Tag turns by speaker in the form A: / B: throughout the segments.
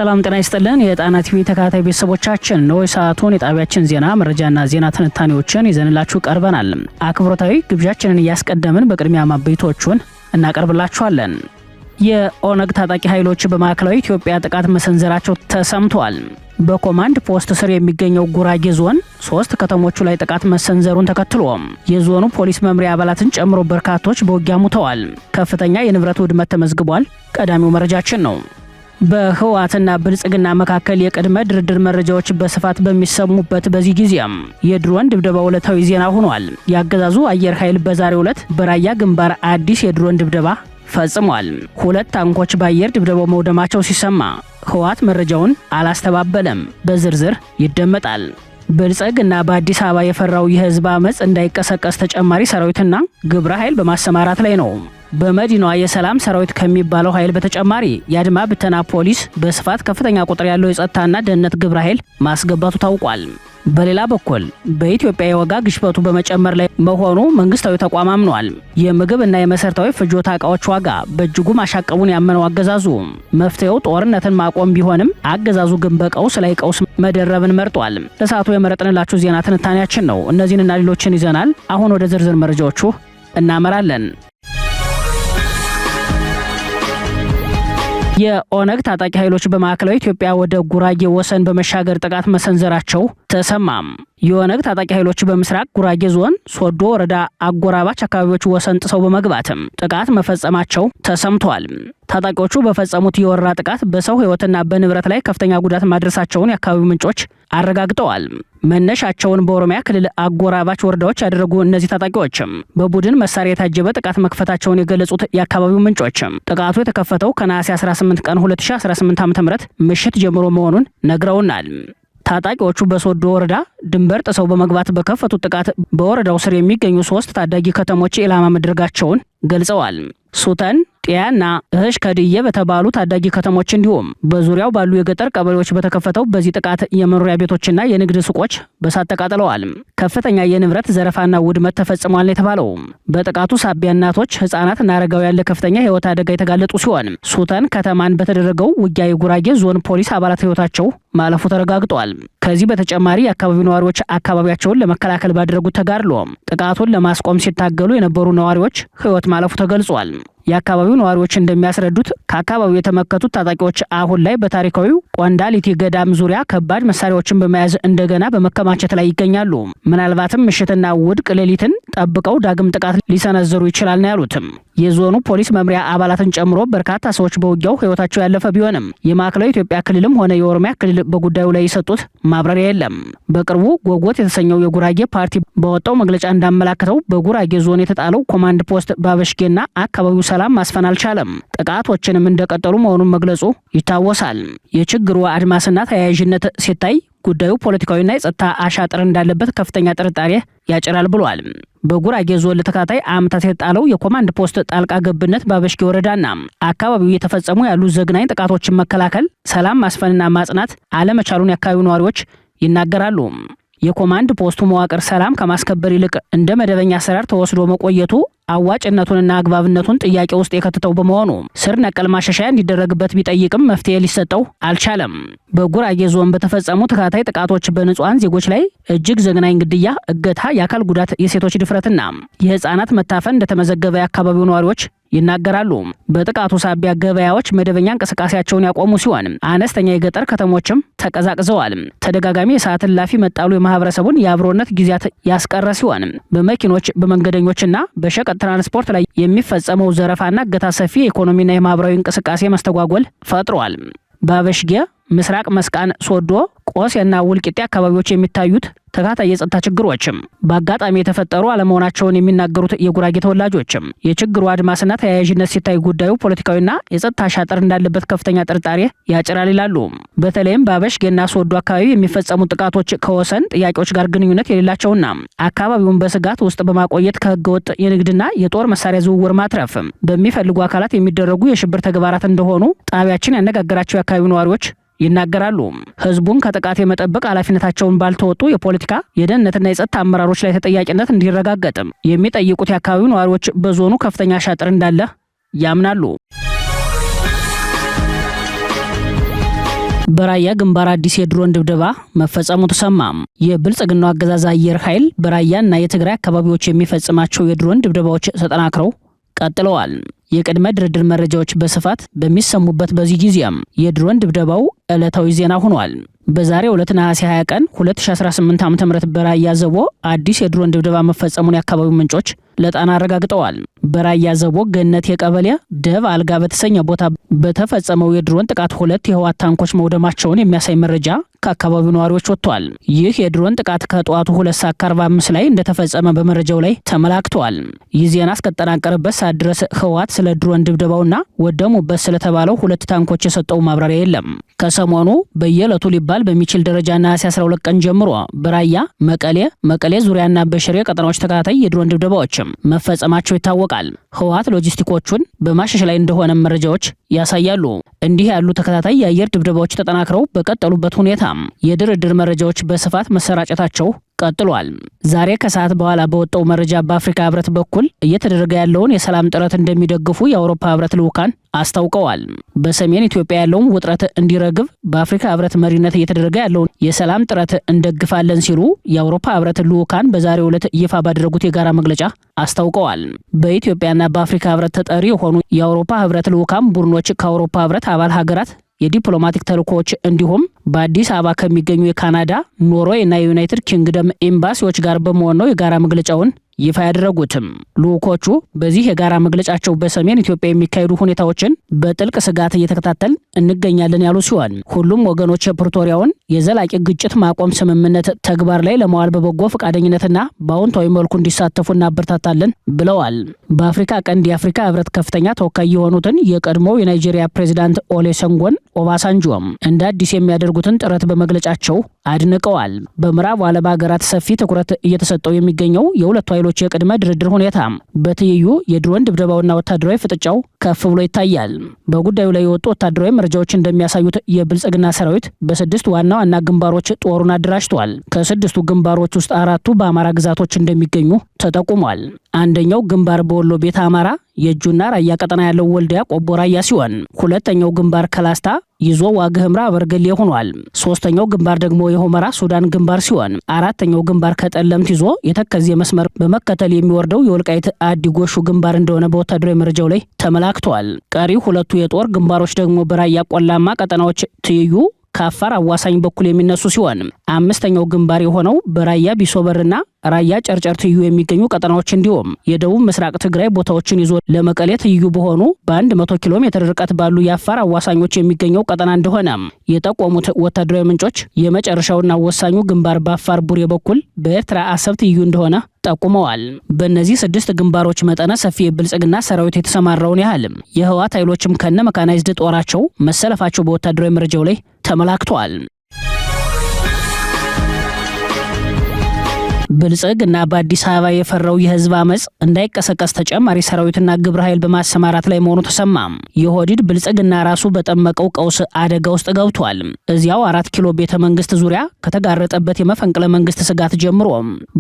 A: ሰላም ጤና ይስጥልን የጣና ቲቪ ተከታታይ ቤተሰቦቻችን ነው። ሰዓቱን የጣቢያችን ዜና መረጃና ዜና ትንታኔዎችን ይዘንላችሁ ቀርበናል። አክብሮታዊ ግብዣችንን እያስቀደምን በቅድሚያ ማበይቶቹን እናቀርብላችኋለን። የኦነግ ታጣቂ ኃይሎች በማዕከላዊ ኢትዮጵያ ጥቃት መሰንዘራቸው ተሰምቷል። በኮማንድ ፖስት ስር የሚገኘው ጉራጌ ዞን 3 ከተሞቹ ላይ ጥቃት መሰንዘሩን ተከትሎ የዞኑ ፖሊስ መምሪያ አባላትን ጨምሮ በርካቶች በውጊያ ሙተዋል። ከፍተኛ የንብረት ውድመት ተመዝግቧል። ቀዳሚው መረጃችን ነው። በህወሓትና ብልጽግና መካከል የቅድመ ድርድር መረጃዎች በስፋት በሚሰሙበት በዚህ ጊዜም የድሮን ድብደባው ዕለታዊ ዜና ሆኗል። የአገዛዙ አየር ኃይል በዛሬው ዕለት በራያ ግንባር አዲስ የድሮን ድብደባ ፈጽሟል። 2 ታንኮች በአየር ድብደባው መውደማቸው ሲሰማ ህወሓት መረጃውን አላስተባበለም። በዝርዝር ይደመጣል። ብልጽግና በአዲስ አበባ የፈራው የህዝብ አመጽ እንዳይቀሰቀስ ተጨማሪ ሰራዊትና ግብረ ኃይል በማሰማራት ላይ ነው። በመዲናዋ የሰላም ሰራዊት ከሚባለው ኃይል በተጨማሪ የአድማ ብተና ፖሊስ በስፋት ከፍተኛ ቁጥር ያለው የጸጥታና ደህንነት ግብረ ኃይል ማስገባቱ ታውቋል። በሌላ በኩል በኢትዮጵያ የዋጋ ግሽበቱ በመጨመር ላይ መሆኑ መንግስታዊ ተቋም አምኗል። የምግብና የመሰረታዊ ፍጆታ ዕቃዎች ዋጋ በእጅጉ ማሻቀቡን ያመነው አገዛዙ መፍትሄው ጦርነትን ማቆም ቢሆንም አገዛዙ ግን በቀውስ ላይ ቀውስ መደረብን መርጧል። ለሰዓቱ የመረጥንላችሁ ዜና ትንታኔያችን ነው። እነዚህንና ሌሎችን ይዘናል። አሁን ወደ ዝርዝር መረጃዎቹ እናመራለን። የኦነግ ታጣቂ ኃይሎች በማዕከላዊ ኢትዮጵያ ወደ ጉራጌ ወሰን በመሻገር ጥቃት መሰንዘራቸው ተሰማም። የኦነግ ታጣቂ ኃይሎች በምስራቅ ጉራጌ ዞን ሶዶ ወረዳ አጎራባች አካባቢዎች ወሰን ጥሰው በመግባትም ጥቃት መፈጸማቸው ተሰምቷል። ታጣቂዎቹ በፈጸሙት የወረራ ጥቃት በሰው ሕይወትና በንብረት ላይ ከፍተኛ ጉዳት ማድረሳቸውን የአካባቢው ምንጮች አረጋግጠዋል። መነሻቸውን በኦሮሚያ ክልል አጎራባች ወረዳዎች ያደረጉ እነዚህ ታጣቂዎችም በቡድን መሳሪያ የታጀበ ጥቃት መክፈታቸውን የገለጹት የአካባቢው ምንጮችም ጥቃቱ የተከፈተው ከነሐሴ 18 ቀን 2018 ዓ.ም ምሽት ጀምሮ መሆኑን ነግረውናል። ታጣቂዎቹ በሶዶ ወረዳ ድንበር ጥሰው በመግባት በከፈቱት ጥቃት በወረዳው ስር የሚገኙ 3 ታዳጊ ከተሞች ኢላማ መድረጋቸውን ገልጸዋል። ሱተን ጤያና እህሽ ከድየ በተባሉ ታዳጊ ከተሞች እንዲሁም በዙሪያው ባሉ የገጠር ቀበሌዎች በተከፈተው በዚህ ጥቃት የመኖሪያ ቤቶችና የንግድ ሱቆች በሳት ተቃጥለዋል። ከፍተኛ የንብረት ዘረፋና ውድመት ተፈጽሟል የተባለው በጥቃቱ ሳቢያ እናቶች፣ ህጻናትና አረጋውያን ለከፍተኛ ህይወት አደጋ የተጋለጡ ሲሆን ሱተን ከተማን በተደረገው ውጊያ የጉራጌ ዞን ፖሊስ አባላት ህይወታቸው ማለፉ ተረጋግጧል። ከዚህ በተጨማሪ የአካባቢው ነዋሪዎች አካባቢያቸውን ለመከላከል ባደረጉት ተጋድሎ ጥቃቱን ለማስቆም ሲታገሉ የነበሩ ነዋሪዎች ህይወት ማለፉ ተገልጿል። የአካባቢው ነዋሪዎች እንደሚያስረዱት ከአካባቢው የተመከቱት ታጣቂዎች አሁን ላይ በታሪካዊው ቆንዳሊቲ ገዳም ዙሪያ ከባድ መሳሪያዎችን በመያዝ እንደገና በመከማቸት ላይ ይገኛሉ። ምናልባትም ምሽትና ውድቅ ሌሊትን ጠብቀው ዳግም ጥቃት ሊሰነዝሩ ይችላል ነው ያሉትም። የዞኑ ፖሊስ መምሪያ አባላትን ጨምሮ በርካታ ሰዎች በውጊያው ህይወታቸው ያለፈ ቢሆንም የማዕከላዊ ኢትዮጵያ ክልልም ሆነ የኦሮሚያ ክልል በጉዳዩ ላይ የሰጡት ማብራሪያ የለም። በቅርቡ ጎጎት የተሰኘው የጉራጌ ፓርቲ በወጣው መግለጫ እንዳመላከተው በጉራጌ ዞን የተጣለው ኮማንድ ፖስት ባበሽጌና አካባቢው ሰላም ማስፈን አልቻለም። ጥቃቶችንም እንደቀጠሉ መሆኑን መግለጹ ይታወሳል። የችግሩ አድማስና ተያያዥነት ሲታይ ጉዳዩ ፖለቲካዊና የጸጥታ አሻጥር እንዳለበት ከፍተኛ ጥርጣሬ ያጭራል ብሏል። በጉራጌ ዞን ለተከታታይ ዓመታት የተጣለው የኮማንድ ፖስት ጣልቃ ገብነት በአበሽጌ ወረዳና አካባቢው እየተፈጸሙ ያሉ ዘግናኝ ጥቃቶችን መከላከል፣ ሰላም ማስፈንና ማጽናት አለመቻሉን የአካባቢው ነዋሪዎች ይናገራሉ። የኮማንድ ፖስቱ መዋቅር ሰላም ከማስከበር ይልቅ እንደ መደበኛ አሰራር ተወስዶ መቆየቱ አዋጭነቱንና አግባብነቱን ጥያቄ ውስጥ የከተተው በመሆኑ ስር ነቀል ማሻሻያ እንዲደረግበት ቢጠይቅም መፍትሄ ሊሰጠው አልቻለም። በጉራጌ ዞን በተፈጸሙ ተከታታይ ጥቃቶች በንጹሃን ዜጎች ላይ እጅግ ዘግናኝ ግድያ፣ እገታ፣ የአካል ጉዳት፣ የሴቶች ድፍረትና የህፃናት መታፈን እንደተመዘገበ የአካባቢው ነዋሪዎች ይናገራሉ። በጥቃቱ ሳቢያ ገበያዎች መደበኛ እንቅስቃሴያቸውን ያቆሙ ሲሆን አነስተኛ የገጠር ከተሞችም ተቀዛቅዘዋል። ተደጋጋሚ የሰዓት እላፊ መጣሉ የማህበረሰቡን የአብሮነት ጊዜያት ያስቀረ ሲሆን በመኪኖች በመንገደኞችና በሸቀጥ ትራንስፖርት ላይ የሚፈጸመው ዘረፋና እገታ ሰፊ የኢኮኖሚና የማህበራዊ እንቅስቃሴ መስተጓጎል ፈጥሯል። በአበሽጌ፣ ምስራቅ መስቃን፣ ሶዶ፣ ቆሴና ውልቂጤ አካባቢዎች የሚታዩት ተከታታይ የጸጥታ ችግሮችም በአጋጣሚ የተፈጠሩ አለመሆናቸውን የሚናገሩት የጉራጌ ተወላጆችም የችግሩ አድማስና ተያያዥነት ሲታይ ጉዳዩ ፖለቲካዊና የጸጥታ አሻጥር እንዳለበት ከፍተኛ ጥርጣሬ ያጭራል ይላሉ። በተለይም በአበሽጌና ሶዶ አካባቢ የሚፈጸሙ ጥቃቶች ከወሰን ጥያቄዎች ጋር ግንኙነት የሌላቸውና አካባቢውን በስጋት ውስጥ በማቆየት ከህገወጥ የንግድና የጦር መሳሪያ ዝውውር ማትረፍ በሚፈልጉ አካላት የሚደረጉ የሽብር ተግባራት እንደሆኑ ጣቢያችን ያነጋገራቸው የአካባቢው ነዋሪዎች ይናገራሉ። ህዝቡን ከጥቃት የመጠበቅ ኃላፊነታቸውን ባልተወጡ የፖለቲካ የደህንነትና የጸጥታ አመራሮች ላይ ተጠያቂነት እንዲረጋገጥም የሚጠይቁት የአካባቢው ነዋሪዎች በዞኑ ከፍተኛ አሻጥር እንዳለ ያምናሉ። በራያ ግንባር አዲስ የድሮን ድብደባ መፈጸሙ ተሰማ። የብልጽግናው አገዛዝ አየር ኃይል በራያና የትግራይ አካባቢዎች የሚፈጽማቸው የድሮን ድብደባዎች ተጠናክረው ቀጥለዋል። የቅድመ ድርድር መረጃዎች በስፋት በሚሰሙበት በዚህ ጊዜም የድሮን ድብደባው ዕለታዊ ዜና ሆኗል። በዛሬው ዕለት ነሐሴ 20 ቀን 2018 ዓ.ም በራያ ዘቦ አዲስ የድሮን ድብደባ መፈጸሙን የአካባቢው ምንጮች ለጣና አረጋግጠዋል። በራያ ዘቦ ገነት የቀበሌ ደብ አልጋ በተሰኘ ቦታ በተፈጸመው የድሮን ጥቃት 2 የህወሓት ታንኮች መውደማቸውን የሚያሳይ መረጃ ከአካባቢው ነዋሪዎች ወጥቷል። ይህ የድሮን ጥቃት ከጠዋቱ 2:45 ላይ እንደተፈጸመ በመረጃው ላይ ተመላክቷል። ይህ ዜና እስከተጠናቀረበት ሰዓት ድረስ ህወሓት ስለ ድሮን ድብደባውና ወደሙበት ስለተባለው 2 ታንኮች የሰጠው ማብራሪያ የለም። ከሰሞኑ በየዕለቱ ሊባል በሚችል ደረጃ ነሐሴ 12 ቀን ጀምሮ በራያ መቀሌ ዙሪያና በሽሬ ቀጠናዎች ተከታታይ የድሮን ድብደባዎች መፈጸማቸው ይታወቃል። ህወሓት ሎጂስቲኮቹን በማሻሻል ላይ እንደሆነ መረጃዎች ያሳያሉ። እንዲህ ያሉ ተከታታይ የአየር ድብደባዎች ተጠናክረው በቀጠሉበት ሁኔታ የድርድር መረጃዎች በስፋት መሰራጨታቸው ቀጥሏል። ዛሬ ከሰዓት በኋላ በወጣው መረጃ በአፍሪካ ህብረት በኩል እየተደረገ ያለውን የሰላም ጥረት እንደሚደግፉ የአውሮፓ ህብረት ልዑካን አስታውቀዋል። በሰሜን ኢትዮጵያ ያለውን ውጥረት እንዲረግብ በአፍሪካ ህብረት መሪነት እየተደረገ ያለውን የሰላም ጥረት እንደግፋለን ሲሉ የአውሮፓ ህብረት ልዑካን በዛሬው ዕለት ይፋ ባደረጉት የጋራ መግለጫ አስታውቀዋል። በኢትዮጵያና በአፍሪካ ህብረት ተጠሪ የሆኑ የአውሮፓ ህብረት ልዑካን ቡድኖች ከአውሮፓ ህብረት አባል ሀገራት የዲፕሎማቲክ ተልእኮዎች እንዲሁም በአዲስ አበባ ከሚገኙ የካናዳ፣ ኖርዌይ እና የዩናይትድ ኪንግደም ኤምባሲዎች ጋር በመሆን ነው የጋራ መግለጫውን ይፋ ያደረጉትም። ልዑኮቹ በዚህ የጋራ መግለጫቸው በሰሜን ኢትዮጵያ የሚካሄዱ ሁኔታዎችን በጥልቅ ስጋት እየተከታተል እንገኛለን ያሉ ሲሆን ሁሉም ወገኖች የፕሪቶሪያውን የዘላቂ ግጭት ማቆም ስምምነት ተግባር ላይ ለማዋል በበጎ ፈቃደኝነትና በአዎንታዊ መልኩ እንዲሳተፉ እናበረታታለን ብለዋል። በአፍሪካ ቀንድ የአፍሪካ ህብረት ከፍተኛ ተወካይ የሆኑትን የቀድሞው የናይጄሪያ ፕሬዚዳንት ኦሉሴጉን ኦባሳንጆም እንደ አዲስ የሚያደርጉትን ጥረት በመግለጫቸው አድንቀዋል። በምዕራብ ዓለም ሀገራት ሰፊ ትኩረት እየተሰጠው የሚገኘው የሁለቱ ኃይሎች የቅድመ ድርድር ሁኔታ በትይዩ የድሮን ድብደባውና ወታደራዊ ፍጥጫው ከፍ ብሎ ይታያል። በጉዳዩ ላይ የወጡ ወታደራዊ መረጃዎች እንደሚያሳዩት የብልጽግና ሰራዊት በ6 ዋና ግንባሮች ጦሩን አደራጅቷል። ከ6ቱ ግንባሮች ውስጥ 4ቱ በአማራ ግዛቶች እንደሚገኙ ተጠቁሟል። አንደኛው ግንባር በወሎ ቤተ አማራ የእጁና ራያ ቀጠና ያለው ወልዲያ ቆቦ ራያ ሲሆን ሁለተኛው ግንባር ከላስታ ይዞ ዋግ ኽምራ በርገሌ ሆኗል። ሶስተኛው ግንባር ደግሞ የሁመራ ሱዳን ግንባር ሲሆን አራተኛው ግንባር ከጠለምት ይዞ የተከዜ መስመር በመከተል የሚወርደው የወልቃይት አዲ ጎሹ ግንባር እንደሆነ በወታደራዊ መረጃው ላይ ተመላክቷል። ቀሪ 2ቱ የጦር ግንባሮች ደግሞ በራያ ቆላማ ቀጠናዎች ትይዩ ከአፋር አዋሳኝ በኩል የሚነሱ ሲሆን 5ኛው ግንባር የሆነው በራያ ቢሶበርና ራያ ጨርጨር ትይዩ የሚገኙ ቀጠናዎች እንዲሁም የደቡብ ምስራቅ ትግራይ ቦታዎችን ይዞ ለመቀሌ ትይዩ በሆኑ በ100 ኪሎ ሜትር ርቀት ባሉ የአፋር አዋሳኞች የሚገኘው ቀጠና እንደሆነ የጠቆሙት ወታደራዊ ምንጮች የመጨረሻውና ወሳኙ ግንባር በአፋር ቡሬ በኩል በኤርትራ አሰብ ትይዩ እንደሆነ ጠቁመዋል። በእነዚህ 6 ግንባሮች መጠነ ሰፊ የብልጽግና ሰራዊት የተሰማራውን ያህል የህወሓት ኃይሎችም ከነ መካናይዝድ ጦራቸው መሰለፋቸው በወታደራዊ መረጃው ላይ ተመላክቷል። ብልጽግና በአዲስ አበባ የፈራው የህዝብ አመጽ እንዳይቀሰቀስ ተጨማሪ ሰራዊትና ግብረ ኃይል በማሰማራት ላይ መሆኑ ተሰማ። የኦህዴድ ብልጽግና ራሱ በጠመቀው ቀውስ አደጋ ውስጥ ገብቷል። እዚያው 4 ኪሎ ቤተ መንግስት ዙሪያ ከተጋረጠበት የመፈንቅለ መንግስት ስጋት ጀምሮ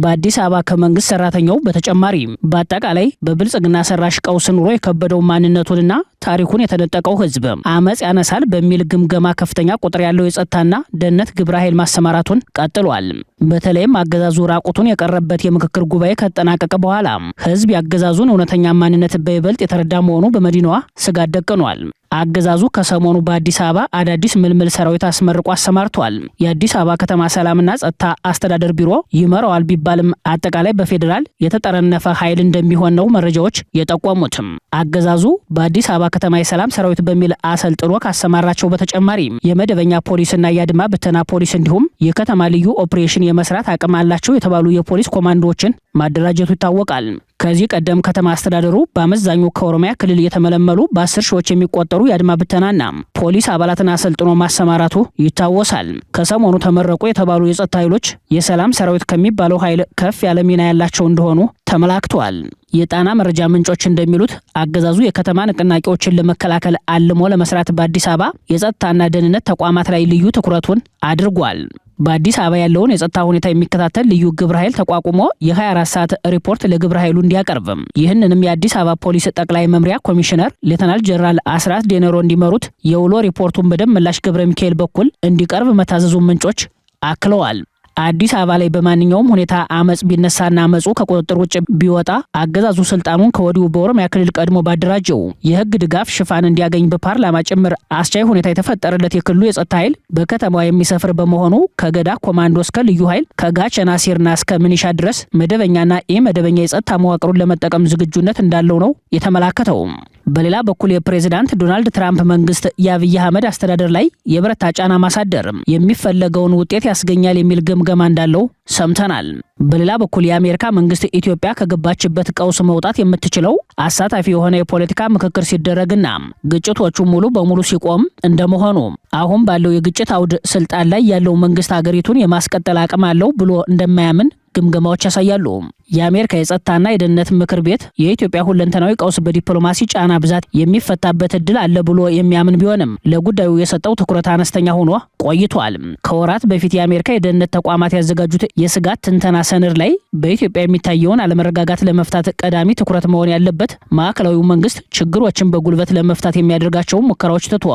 A: በአዲስ አበባ ከመንግስት ሰራተኛው በተጨማሪ በአጠቃላይ በብልጽግና ሰራሽ ቀውስ ኑሮ የከበደው ማንነቱንና ታሪኩን የተነጠቀው ህዝብ አመጽ ያነሳል በሚል ግምገማ ከፍተኛ ቁጥር ያለው የጸጥታና ደህንነት ግብረ ኃይል ማሰማራቱን ቀጥሏል። በተለይም አገዛዙ ራቁቱን የቀረበት የምክክር ጉባኤ ከተጠናቀቀ በኋላ ህዝብ ያገዛዙን እውነተኛ ማንነት በይበልጥ የተረዳ መሆኑ በመዲናዋ ስጋት ደቅኗል። አገዛዙ ከሰሞኑ በአዲስ አበባ አዳዲስ ምልምል ሰራዊት አስመርቆ አሰማርቷል። የአዲስ አበባ ከተማ ሰላምና ጸጥታ አስተዳደር ቢሮ ይመራዋል ቢባልም አጠቃላይ በፌዴራል የተጠረነፈ ኃይል እንደሚሆን ነው መረጃዎች የጠቆሙትም። አገዛዙ በአዲስ አበባ ከተማ የሰላም ሰራዊት በሚል አሰልጥኖ ካሰማራቸው በተጨማሪ የመደበኛ ፖሊስና የአድማ ብተና ፖሊስ እንዲሁም የከተማ ልዩ ኦፕሬሽን የመስራት አቅም አላቸው የተባሉ የፖሊስ ኮማንዶዎችን ማደራጀቱ ይታወቃል። ከዚህ ቀደም ከተማ አስተዳደሩ በአመዛኙ ከኦሮሚያ ክልል የተመለመሉ በ10 ሺዎች የሚቆጠሩ የአድማ ብተናና ፖሊስ አባላትን አሰልጥኖ ማሰማራቱ ይታወሳል። ከሰሞኑ ተመረቁ የተባሉ የጸጥታ ኃይሎች የሰላም ሰራዊት ከሚባለው ኃይል ከፍ ያለ ሚና ያላቸው እንደሆኑ ተመላክቷል። የጣና መረጃ ምንጮች እንደሚሉት አገዛዙ የከተማ ንቅናቄዎችን ለመከላከል አልሞ ለመስራት በአዲስ አበባ የጸጥታና ደህንነት ተቋማት ላይ ልዩ ትኩረቱን አድርጓል። በአዲስ አበባ ያለውን የጸጥታ ሁኔታ የሚከታተል ልዩ ግብረ ኃይል ተቋቁሞ የ24 ሰዓት ሪፖርት ለግብረ ኃይሉ እንዲያቀርብም ይህንንም የአዲስ አበባ ፖሊስ ጠቅላይ መምሪያ ኮሚሽነር ሌተናል ጀነራል አስራት ዴነሮ እንዲመሩት የውሎ ሪፖርቱን በደም ምላሽ ገብረ ሚካኤል በኩል እንዲቀርብ መታዘዙ ምንጮች አክለዋል። አዲስ አበባ ላይ በማንኛውም ሁኔታ አመጽ ቢነሳና አመጹ ከቁጥጥር ውጭ ቢወጣ አገዛዙ ስልጣኑን ከወዲሁ በኦሮሚያ ክልል ቀድሞ ባደራጀው የህግ ድጋፍ ሽፋን እንዲያገኝ በፓርላማ ጭምር አስቻይ ሁኔታ የተፈጠረለት የክልሉ የጸጥታ ኃይል በከተማዋ የሚሰፍር በመሆኑ ከገዳ ኮማንዶ እስከ ልዩ ኃይል ከጋቸና ሲርና እስከ ሚኒሻ ድረስ መደበኛና ኢመደበኛ የጸጥታ መዋቅሩን ለመጠቀም ዝግጁነት እንዳለው ነው የተመላከተው። በሌላ በኩል የፕሬዝዳንት ዶናልድ ትራምፕ መንግስት የአብይ አህመድ አስተዳደር ላይ የበረታ ጫና ማሳደር የሚፈለገውን ውጤት ያስገኛል የሚል ግምገማ እንዳለው ሰምተናል። በሌላ በኩል የአሜሪካ መንግስት ኢትዮጵያ ከገባችበት ቀውስ መውጣት የምትችለው አሳታፊ የሆነ የፖለቲካ ምክክር ሲደረግና ግጭቶቹ ሙሉ በሙሉ ሲቆም እንደመሆኑ አሁን ባለው የግጭት አውድ ስልጣን ላይ ያለው መንግስት ሀገሪቱን የማስቀጠል አቅም አለው ብሎ እንደማያምን ግምገማዎች ያሳያሉ። የአሜሪካ የጸጥታና የደህንነት ምክር ቤት የኢትዮጵያ ሁለንተናዊ ቀውስ በዲፕሎማሲ ጫና ብዛት የሚፈታበት እድል አለ ብሎ የሚያምን ቢሆንም ለጉዳዩ የሰጠው ትኩረት አነስተኛ ሆኖ ቆይቷል። ከወራት በፊት የአሜሪካ የደህንነት ተቋማት ያዘጋጁት የስጋት ትንተና ሰነድ ላይ በኢትዮጵያ የሚታየውን አለመረጋጋት ለመፍታት ቀዳሚ ትኩረት መሆን ያለበት ማዕከላዊው መንግስት ችግሮችን በጉልበት ለመፍታት የሚያደርጋቸው ሙከራዎች ትቶ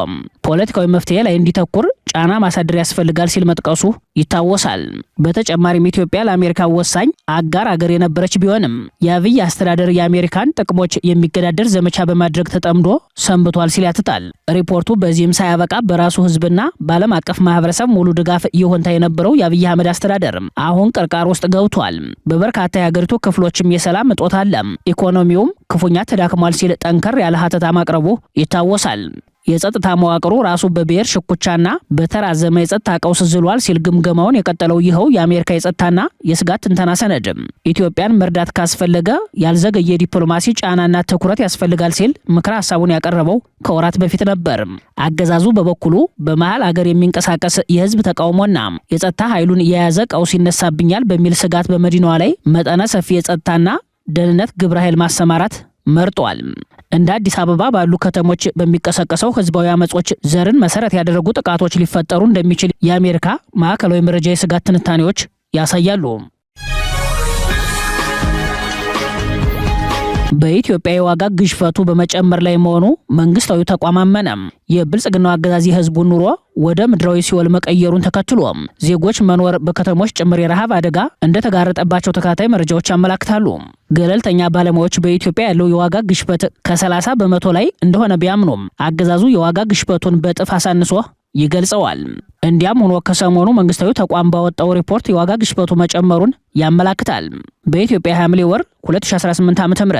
A: ፖለቲካዊ መፍትሄ ላይ እንዲተኩር ጫና ማሳደር ያስፈልጋል ሲል መጥቀሱ ይታወሳል። በተጨማሪም ኢትዮጵያ ለአሜሪካ ወሳኝ አጋር አገር የነበረች ቢሆንም የአብይ አስተዳደር የአሜሪካን ጥቅሞች የሚገዳደር ዘመቻ በማድረግ ተጠምዶ ሰንብቷል ሲል ያትታል ሪፖርቱ። በዚህም ሳያበቃ በራሱ ህዝብና በዓለም አቀፍ ማህበረሰብ ሙሉ ድጋፍ ይሆንታ የነበረው የአብይ አህመድ አስተዳደር አሁን ቅርቃር ውስጥ ገብቷል። በበርካታ የሀገሪቱ ክፍሎችም የሰላም እጦት አለ፣ ኢኮኖሚውም ክፉኛ ተዳክሟል ሲል ጠንከር ያለ ሀተታ ማቅረቡ ይታወሳል። የጸጥታ መዋቅሩ ራሱ በብሔር ሽኩቻና በተራዘመ የጸጥታ ቀውስ ዝሏል ሲል ግምገማውን የቀጠለው ይኸው የአሜሪካ የጸጥታና የስጋት ትንተና ሰነድ ኢትዮጵያን መርዳት ካስፈለገ ያልዘገየ ዲፕሎማሲ ጫናና ትኩረት ያስፈልጋል ሲል ምክረ ሀሳቡን ያቀረበው ከወራት በፊት ነበር። አገዛዙ በበኩሉ በመሃል አገር የሚንቀሳቀስ የህዝብ ተቃውሞና የጸጥታ ኃይሉን የያዘ ቀውስ ይነሳብኛል በሚል ስጋት በመዲናዋ ላይ መጠነ ሰፊ የጸጥታና ደህንነት ግብረ ኃይል ማሰማራት መርጧል። እንደ አዲስ አበባ ባሉ ከተሞች በሚቀሰቀሰው ህዝባዊ አመጾች ዘርን መሰረት ያደረጉ ጥቃቶች ሊፈጠሩ እንደሚችል የአሜሪካ ማዕከላዊ መረጃ የስጋት ትንታኔዎች ያሳያሉ። በኢትዮጵያ የዋጋ ግሽፈቱ በመጨመር ላይ መሆኑ መንግስታዊ ተቋም አመነ። የብልጽግናው አገዛዝ የህዝቡን ኑሮ ወደ ምድራዊ ሲኦል መቀየሩን ተከትሎ ዜጎች መኖር በከተሞች ጭምር የረሃብ አደጋ እንደተጋረጠባቸው ተከታታይ መረጃዎች ያመላክታሉ። ገለልተኛ ባለሙያዎች በኢትዮጵያ ያለው የዋጋ ግሽበት ከ30 በመቶ ላይ እንደሆነ ቢያምኑም አገዛዙ የዋጋ ግሽበቱን በእጥፍ አሳንሶ ይገልጸዋል። እንዲያም ሆኖ ከሰሞኑ መንግስታዊ ተቋም ባወጣው ሪፖርት የዋጋ ግሽበቱ መጨመሩን ያመላክታል። በኢትዮጵያ ሐምሌ ወር 2018 ዓ.ም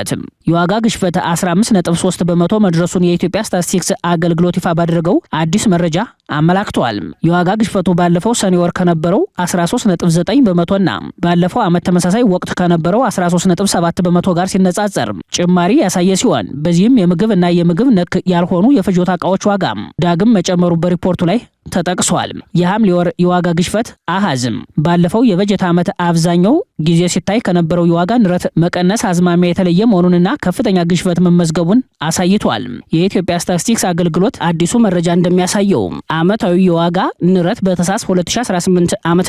A: የዋጋ ግሽበት 15.3 በመቶ መድረሱን የኢትዮጵያ ስታቲስቲክስ አገልግሎት ይፋ ባደረገው አዲስ መረጃ አመላክቷል። የዋጋ ግሽበቱ ባለፈው ሰኔ ወር ከነበረው 13.9 በመቶና ባለፈው ዓመት ተመሳሳይ ወቅት ከነበረው 13.7 በመቶ ጋር ሲነጻጸር ጭማሪ ያሳየ ሲሆን በዚህም የምግብ እና የምግብ ነክ ያልሆኑ የፍጆታ ዕቃዎች ዋጋ ዳግም መጨመሩ በሪፖርቱ ላይ ተጠቅሷል። የሐምሌ ወር የዋጋ ግሽበት አሃዝም ባለፈው የበጀት ዓመት አብዛኛው ጊዜ ሲታይ ከነበረው የዋጋ ንረት መቀነስ አዝማሚያ የተለየ መሆኑንና ከፍተኛ ግሽበት መመዝገቡን አሳይቷል። የኢትዮጵያ ስታቲስቲክስ አገልግሎት አዲሱ መረጃ እንደሚያሳየው ዓመታዊ የዋጋ ንረት በታህሳስ 2018 ዓ.ም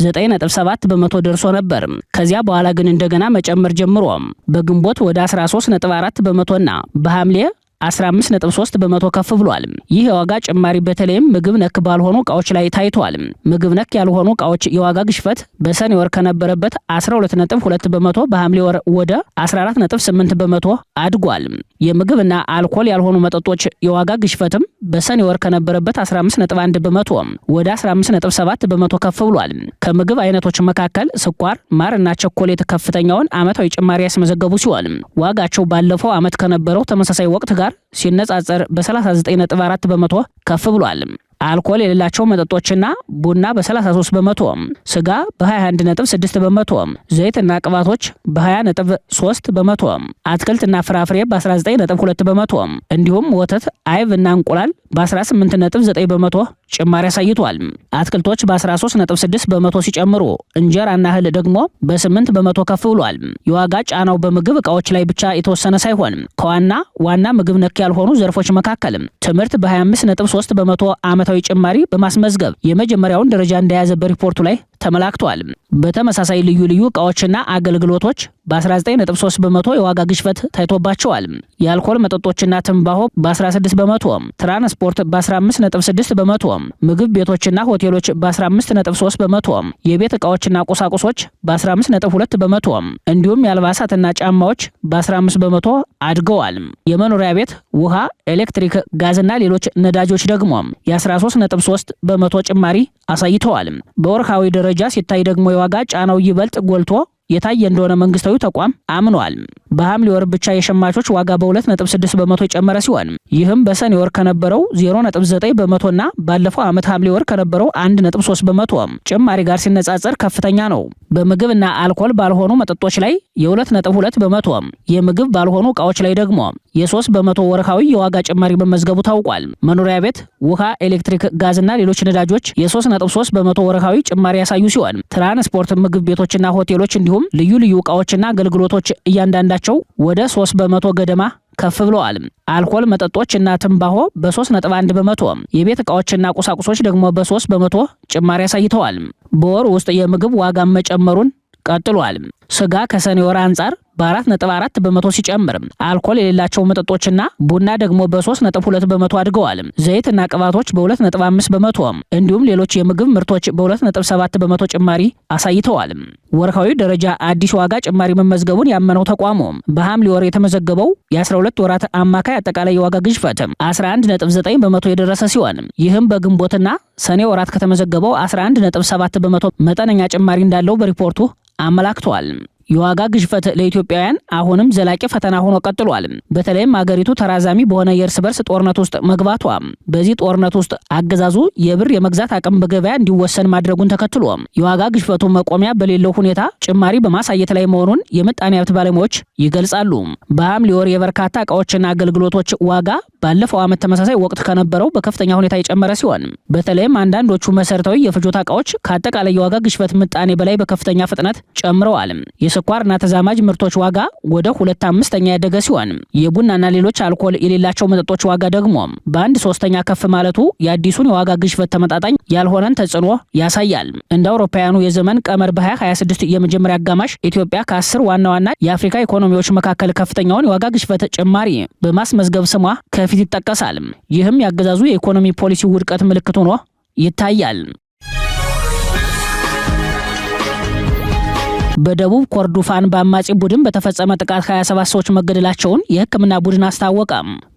A: 9.7 በመቶ ደርሶ ነበር። ከዚያ በኋላ ግን እንደገና መጨመር ጀምሮ በግንቦት ወደ 13.4 በመቶና በሐምሌ 15.3 በመቶ ከፍ ብሏል። ይህ የዋጋ ጭማሪ በተለይም ምግብ ነክ ባልሆኑ ዕቃዎች ላይ ታይቷል። ምግብ ነክ ያልሆኑ ዕቃዎች የዋጋ ግሽበት በሰኔ ወር ከነበረበት 12.2 በመቶ በሐምሌ ወር ወደ 14.8 በመቶ አድጓል። የምግብና አልኮል ያልሆኑ መጠጦች የዋጋ ግሽበትም በሰኔ ወር ከነበረበት 15.1 በመቶ ወደ 15.7 በመቶ ከፍ ብሏል። ከምግብ አይነቶች መካከል ስኳር፣ ማርና ቸኮሌት ከፍተኛውን ዓመታዊ ጭማሪ ያስመዘገቡ ሲሆን ዋጋቸው ባለፈው ዓመት ከነበረው ተመሳሳይ ወቅት ጋር ሲነጻጸር በ39.4 በመቶ ከፍ ብሏል። አልኮል የሌላቸው መጠጦችና ቡና በ33 በመቶ፣ ስጋ በ21.6 በመቶ፣ ዘይትና ቅባቶች በ20.3 በመቶ፣ አትክልትና ፍራፍሬ በ19.2 በመቶ እንዲሁም ወተት፣ አይብ እና እንቁላል በ18.9 በመቶ ጭማሪ አሳይቷል። አትክልቶች በ13.6 በመቶ ሲጨምሩ እንጀራና እህል ደግሞ በ8 በመቶ ከፍ ብሏል። የዋጋ ጫናው በምግብ ዕቃዎች ላይ ብቻ የተወሰነ ሳይሆን ከዋና ምግብ ነክ ያልሆኑ ዘርፎች መካከል ትምህርት በ25.3 በመቶ ዓመታዊ ዓመታዊ ጭማሪ በማስመዝገብ የመጀመሪያውን ደረጃ እንደያዘ በሪፖርቱ ላይ ተመላክቷል። በተመሳሳይ ልዩ ልዩ ዕቃዎችና አገልግሎቶች በ19.3 በመቶ የዋጋ ግሽበት ታይቶባቸዋል። የአልኮል መጠጦችና ትንባሆ በ16 በመቶ፣ ትራንስፖርት በ15.6 በመቶ፣ ምግብ ቤቶችና ሆቴሎች በ15.3 በመቶ፣ የቤት ዕቃዎችና ቁሳቁሶች በ15.2 በመቶ እንዲሁም የአልባሳትና ጫማዎች በ15 በመቶ አድገዋል። የመኖሪያ ቤት፣ ውሃ፣ ኤሌክትሪክ፣ ጋዝና ሌሎች ነዳጆች ደግሞ የ13.3 በመቶ ጭማሪ አሳይተዋል። በወርሃዊ ደረጃ ሲታይ ደግሞ የዋጋ ጫናው ይበልጥ ጎልቶ የታየ እንደሆነ መንግስታዊ ተቋም አምኗል። በሐምሌ ወር ብቻ የሸማቾች ዋጋ በ2.6 በመቶ የጨመረ ሲሆን ይህም በሰኔ ወር ከነበረው 0.9 በመቶና ባለፈው ዓመት ሐምሌ ወር ከነበረው 1.3 በመቶ ጭማሪ ጋር ሲነጻጸር ከፍተኛ ነው። በምግብና አልኮል ባልሆኑ መጠጦች ላይ የ2.2 በመቶ፣ የምግብ ባልሆኑ ዕቃዎች ላይ ደግሞ የ3 በመቶ ወርሃዊ የዋጋ ጭማሪ መመዝገቡ ታውቋል። መኖሪያ ቤት፣ ውሃ፣ ኤሌክትሪክ፣ ጋዝና ሌሎች ነዳጆች የ3.3 በመቶ ወርሃዊ ጭማሪ ያሳዩ ሲሆን ትራንስፖርት፣ ምግብ ቤቶችና ሆቴሎች እንዲሁም ልዩ ልዩ ዕቃዎችና አገልግሎቶች እያንዳንዳቸው ወደ 3 በመቶ ገደማ ከፍ ብለዋል። አልኮል መጠጦች እና ትንባሆ በ3.1 በመቶ፣ የቤት ዕቃዎችና ቁሳቁሶች ደግሞ በ3 በመቶ ጭማሪ አሳይተዋል። በወር ውስጥ የምግብ ዋጋ መጨመሩን ቀጥሏል። ስጋ ከሰኔ ወር አንጻር በ4.4 በመቶ ሲጨምር አልኮል የሌላቸው መጠጦችና ቡና ደግሞ በ3.2 በመቶ አድገዋል። ዘይትና ቅባቶች በ2.5 በመቶ እንዲሁም ሌሎች የምግብ ምርቶች በ2.7 በመቶ ጭማሪ አሳይተዋል። ወርሃዊ ደረጃ አዲስ ዋጋ ጭማሪ መመዝገቡን ያመነው ተቋሙ በሐምሌ ወር የተመዘገበው የ12 ወራት አማካይ አጠቃላይ የዋጋ ግሽበት 11.9 በመቶ የደረሰ ሲሆን ይህም በግንቦትና ሰኔ ወራት ከተመዘገበው 11.7 በመቶ መጠነኛ ጭማሪ እንዳለው በሪፖርቱ አመላክቷል። የዋጋ ግሽበት ለኢትዮጵያውያን አሁንም ዘላቂ ፈተና ሆኖ ቀጥሏል። በተለይም አገሪቱ ተራዛሚ በሆነ የእርስ በርስ ጦርነት ውስጥ መግባቷ በዚህ ጦርነት ውስጥ አገዛዙ የብር የመግዛት አቅም በገበያ እንዲወሰን ማድረጉን ተከትሎ የዋጋ ግሽበቱ መቆሚያ በሌለው ሁኔታ ጭማሪ በማሳየት ላይ መሆኑን የምጣኔ ሀብት ባለሙያዎች ይገልጻሉ። በሐምሌ ወር የበርካታ ዕቃዎችና አገልግሎቶች ዋጋ ባለፈው ዓመት ተመሳሳይ ወቅት ከነበረው በከፍተኛ ሁኔታ የጨመረ ሲሆን በተለይም አንዳንዶቹ መሰረታዊ የፍጆታ ዕቃዎች ከአጠቃላይ የዋጋ ግሽበት ምጣኔ በላይ በከፍተኛ ፍጥነት ጨምረዋል። የስኳርና ተዛማጅ ምርቶች ዋጋ ወደ 2/5 ያደገ ሲሆን የቡናና ሌሎች አልኮል የሌላቸው መጠጦች ዋጋ ደግሞ በ1/3 ከፍ ማለቱ የአዲሱን የዋጋ ግሽበት ተመጣጣኝ ያልሆነን ተጽዕኖ ያሳያል። እንደ አውሮፓውያኑ የዘመን ቀመር በ2026 የመጀመሪያ አጋማሽ ኢትዮጵያ ከ10 ዋና ዋና የአፍሪካ ኢኮኖሚዎች መካከል ከፍተኛውን የዋጋ ግሽበት ጭማሪ በማስመዝገብ ስሟ ከፊት ይጠቀሳል። ይህም ያገዛዙ የኢኮኖሚ ፖሊሲ ውድቀት ምልክት ሆኖ ይታያል። በደቡብ ኮርዶፋን በአማጺ ቡድን በተፈጸመ ጥቃት 27 ሰዎች መገደላቸውን የሕክምና ቡድን አስታወቀ።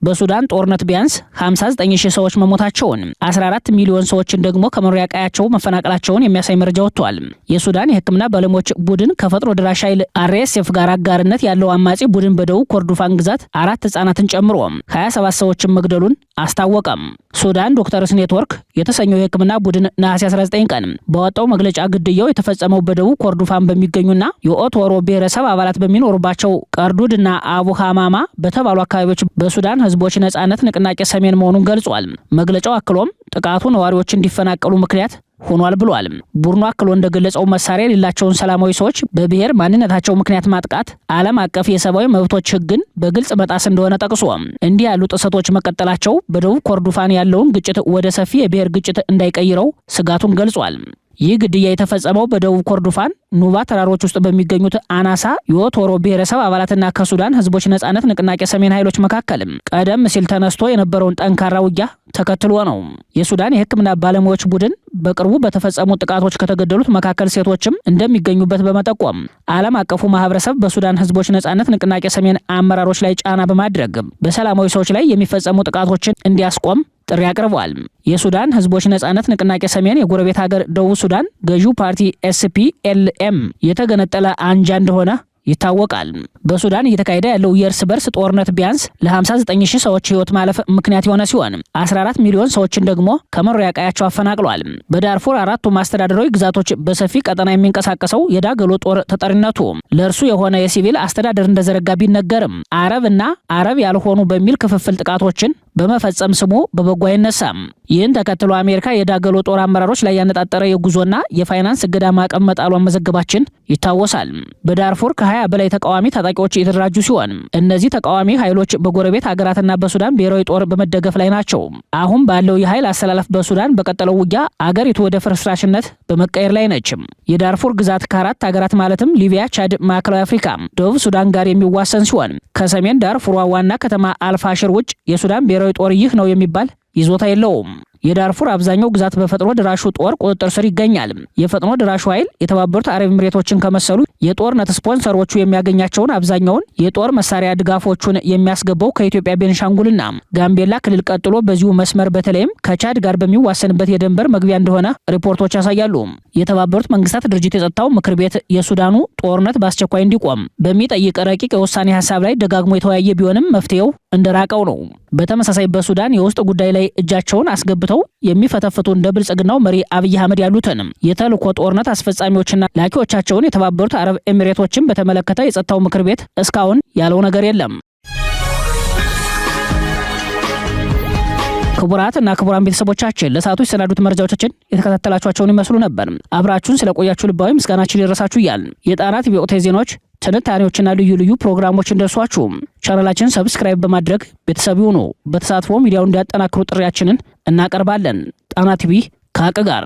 A: በሱዳን ጦርነት ቢያንስ 59000 ሰዎች መሞታቸውን 14 ሚሊዮን ሰዎችን ደግሞ ከመኖሪያ ቀያቸው መፈናቀላቸውን የሚያሳይ መረጃ ወጥቷል። የሱዳን የሕክምና ባለሙያዎች ቡድን ከፈጥኖ ደራሽ ኃይል RSF ጋር አጋርነት ያለው አማጺ ቡድን በደቡብ ኮርዶፋን ግዛት 4 ህጻናትን ጨምሮ 27 ሰዎችን መግደሉን አስታወቀም። ሱዳን ዶክተርስ ኔትወርክ የተሰኘው የሕክምና ቡድን ነሐሴ 19 ቀን በወጣው መግለጫ ግድያው የተፈጸመው በደቡብ ኮርዶፋን በሚገኙና የኦቶሮ ብሔረሰብ አባላት በሚኖሩባቸው ቀርዱድና አቡ ሐማማ በተባሉ አካባቢዎች በሱዳን ህዝቦች ነጻነት ንቅናቄ ሰሜን መሆኑን ገልጿል። መግለጫው አክሎም ጥቃቱ ነዋሪዎች እንዲፈናቀሉ ምክንያት ሆኗል ብሏል። ቡድኑ አክሎ እንደገለጸው መሳሪያ የሌላቸውን ሰላማዊ ሰዎች በብሔር ማንነታቸው ምክንያት ማጥቃት ዓለም አቀፍ የሰብአዊ መብቶች ህግን በግልጽ መጣስ እንደሆነ ጠቅሶ እንዲህ ያሉ ጥሰቶች መቀጠላቸው በደቡብ ኮርዶፋን ያለውን ግጭት ወደ ሰፊ የብሔር ግጭት እንዳይቀይረው ስጋቱን ገልጿል። ይህ ግድያ የተፈጸመው በደቡብ ኮርዶፋን ኑባ ተራሮች ውስጥ በሚገኙት አናሳ የኦቶሮ ብሔረሰብ አባላትና ከሱዳን ህዝቦች ነጻነት ንቅናቄ ሰሜን ኃይሎች መካከል ቀደም ሲል ተነስቶ የነበረውን ጠንካራ ውጊያ ተከትሎ ነው። የሱዳን የሕክምና ባለሙያዎች ቡድን በቅርቡ በተፈጸሙ ጥቃቶች ከተገደሉት መካከል ሴቶችም እንደሚገኙበት በመጠቆም ዓለም አቀፉ ማህበረሰብ በሱዳን ህዝቦች ነጻነት ንቅናቄ ሰሜን አመራሮች ላይ ጫና በማድረግ በሰላማዊ ሰዎች ላይ የሚፈጸሙ ጥቃቶችን እንዲያስቆም ጥሪ አቅርቧል። የሱዳን ህዝቦች ነጻነት ንቅናቄ ሰሜን የጎረቤት ሀገር ደቡብ ሱዳን ገዢው ፓርቲ SPLM የተገነጠለ አንጃ እንደሆነ ይታወቃል። በሱዳን እየተካሄደ ያለው የእርስ በርስ ጦርነት ቢያንስ ለ59000 ሰዎች ህይወት ማለፍ ምክንያት የሆነ ሲሆን 14 ሚሊዮን ሰዎችን ደግሞ ከመኖሪያ ቀያቸው አፈናቅሏል። በዳርፉር አራቱም አስተዳደራዊ ግዛቶች በሰፊ ቀጠና የሚንቀሳቀሰው የዳገሎ ጦር ተጠሪነቱ ለእርሱ የሆነ የሲቪል አስተዳደር እንደዘረጋ ቢነገርም አረብ እና አረብ ያልሆኑ በሚል ክፍፍል ጥቃቶችን በመፈጸም ስሙ በበጎ አይነሳም። ይህን ተከትሎ አሜሪካ የዳገሎ ጦር አመራሮች ላይ ያነጣጠረ የጉዞና የፋይናንስ እገዳ ማዕቀብ መጣሏን መዘገባችን ይታወሳል። በዳርፉር ከ20 በላይ ተቃዋሚ ታጣቂዎች የተደራጁ ሲሆን እነዚህ ተቃዋሚ ኃይሎች በጎረቤት ሀገራትና በሱዳን ብሔራዊ ጦር በመደገፍ ላይ ናቸው። አሁን ባለው የኃይል አሰላለፍ በሱዳን በቀጠለው ውጊያ አገሪቱ ወደ ፍርስራሽነት በመቀየር ላይ ነች። የዳርፉር ግዛት ከአራት ሀገራት ማለትም ሊቢያ፣ ቻድ፣ ማዕከላዊ አፍሪካ፣ ደቡብ ሱዳን ጋር የሚዋሰን ሲሆን ከሰሜን ዳርፉሯ ዋና ከተማ አልፋሽር ውጭ የሱዳን ብሔራዊ ጦር ይህ ነው የሚባል ይዞታ የለውም። የዳርፉር አብዛኛው ግዛት በፈጥኖ ድራሹ ጦር ቁጥጥር ስር ይገኛል። የፈጥኖ ድራሹ ኃይል የተባበሩት አረብ ኤሚሬቶችን ከመሰሉ የጦርነት ስፖንሰሮቹ የሚያገኛቸውን አብዛኛውን የጦር መሳሪያ ድጋፎቹን የሚያስገባው ከኢትዮጵያ ቤንሻንጉልና ጋምቤላ ክልል ቀጥሎ በዚሁ መስመር በተለይም ከቻድ ጋር በሚዋሰንበት የድንበር መግቢያ እንደሆነ ሪፖርቶች ያሳያሉ። የተባበሩት መንግስታት ድርጅት የጸጥታው ምክር ቤት የሱዳኑ ጦርነት በአስቸኳይ እንዲቆም በሚጠይቅ ረቂቅ የውሳኔ ሀሳብ ላይ ደጋግሞ የተወያየ ቢሆንም መፍትሄው እንደራቀው ነው። በተመሳሳይ በሱዳን የውስጥ ጉዳይ ላይ እጃቸውን አስገብተው የሚፈተፍቱ እንደ ብልጽግናው መሪ አብይ አህመድ ያሉትን የተልዕኮ ጦርነት አስፈጻሚዎችና ላኪዎቻቸውን የተባበሩት አረብ ኤሚሬቶችን በተመለከተ የጸጥታው ምክር ቤት እስካሁን ያለው ነገር የለም። ክቡራትና ክቡራን ቤተሰቦቻችን ለሰዓቱ የሰናዱት መረጃዎቻችን የተከታተላችኋቸውን ይመስሉ ነበር። አብራችሁን ስለቆያችሁ ልባዊ ምስጋናችን ይድረሳችሁ እያልን የጣና ቲቪ ወቅታዊ ዜናዎች፣ ትንታኔዎችና ልዩ ልዩ ፕሮግራሞች እንደርሷችሁ ቻናላችንን ሰብስክራይብ በማድረግ ቤተሰብ ይሁኑ። በተሳትፎ ሚዲያውን እንዲያጠናክሩ ጥሪያችንን እናቀርባለን። ጣና ቲቪ ከሀቅ ጋር